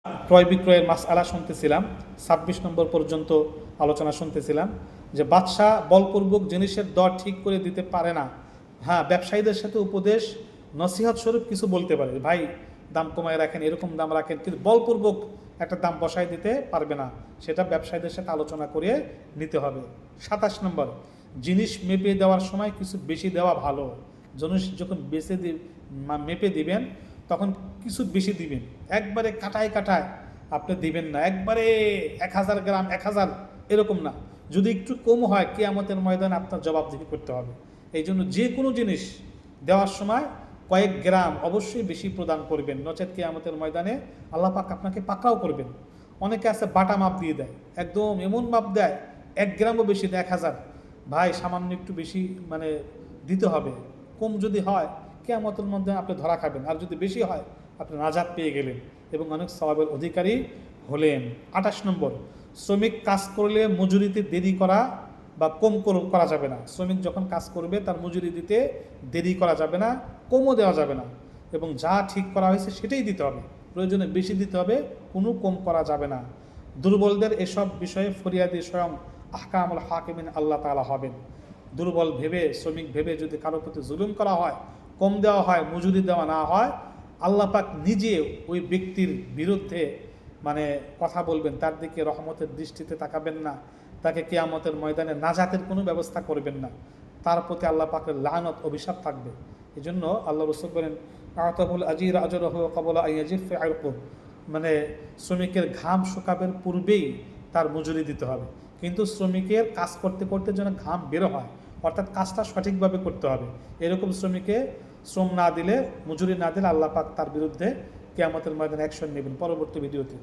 ক্রয় বিক্রয়ের মাসআলা শুনতেছিলাম, ২৬ নম্বর পর্যন্ত আলোচনা শুনতেছিলাম যে বাদশাহ বলপূর্বক জিনিসের দর ঠিক করে দিতে পারে না। হ্যাঁ, ব্যবসায়ীদের সাথে উপদেশ নসিহত স্বরূপ কিছু বলতে পারে, ভাই দাম কমায় রাখেন, এরকম দাম রাখেন, কিন্তু বলপূর্বক একটা দাম বসায় দিতে পারবে না। সেটা ব্যবসায়ীদের সাথে আলোচনা করে নিতে হবে। ২৭ নম্বর, জিনিস মেপে দেওয়ার সময় কিছু বেশি দেওয়া ভালো। জিনিস যখন মেপে দিবেন তখন কিছু বেশি দিবেন, একবারে কাটায় কাটায় আপনি দিবেন না, একবারে ১,০০০ গ্রাম ১,০০০ এরকম না। যদি একটু কম হয় কিয়ামতের ময়দানে আপনার জবাবদিহি করতে হবে। এই জন্য যে কোনো জিনিস দেওয়ার সময় কয়েক গ্রাম অবশ্যই বেশি প্রদান করবেন, নচেত কিয়ামতের ময়দানে আল্লাহ পাক আপনাকে পাকড়াও করবেন। অনেকে আছে বাটা মাপ দিয়ে দেয়, একদম এমন মাপ দেয় ১ গ্রামও বেশি দেয় ১,০০০। ভাই সামান্য একটু বেশি দিতে হবে। কম যদি হয় কিয়ামতের মধ্যে আপনি ধরা খাবেন, আর যদি বেশি হয় আপনি নাজাত পেয়ে গেলেন এবং অনেক সওয়াবের অধিকারী হলেন। ২৮ নম্বর, শ্রমিক কাজ করলে মজুরিতে দেরি করা বা কম করা যাবে না। শ্রমিক যখন কাজ করবে তার মজুরি দিতে দেরি করা যাবে না, কমও দেওয়া যাবে না, এবং যা ঠিক করা হয়েছে সেটাই দিতে হবে, প্রয়োজনে বেশি দিতে হবে, কোনো কম করা যাবে না। দুর্বলদের এসব বিষয়ে ফরিয়াদি স্বয়ং আহকামুল হাকিমিন আল্লাহ তাআলা হবেন। দুর্বল ভেবে, শ্রমিক ভেবে যদি কারো প্রতি জুলুম করা হয়, কম দেওয়া হয়, মজুরি দেওয়া না হয়, আল্লাহ পাক নিজে ওই ব্যক্তির বিরুদ্ধে কথা বলবেন, তার দিকে রহমতের দৃষ্টিতে তাকাবেন না, তাকে কিয়ামতের ময়দানে নাজাতের কোনো ব্যবস্থা করবেন না, তার প্রতি আল্লাহ পাকের লানত অভিশাপ থাকবে। এই জন্য আল্লাহ রাসূল বলেন, আতাবুল আজির আজরহু ক্বাবলা আইয়াজিফ আরকুম, শ্রমিকের ঘাম শুকাবের পূর্বেই তার মজুরি দিতে হবে। কিন্তু শ্রমিকের কাজ করতে করতে যেন ঘাম বেরো হয়, অর্থাৎ কাজটা সঠিকভাবে করতে হবে। এরকম শ্রমিকে শ্রম না দিলে, মজুরি না দিলে আল্লাহ পাক তার বিরুদ্ধে কিয়ামতের ময়দানে অ্যাকশন নেবেন। পরবর্তী ভিডিওতে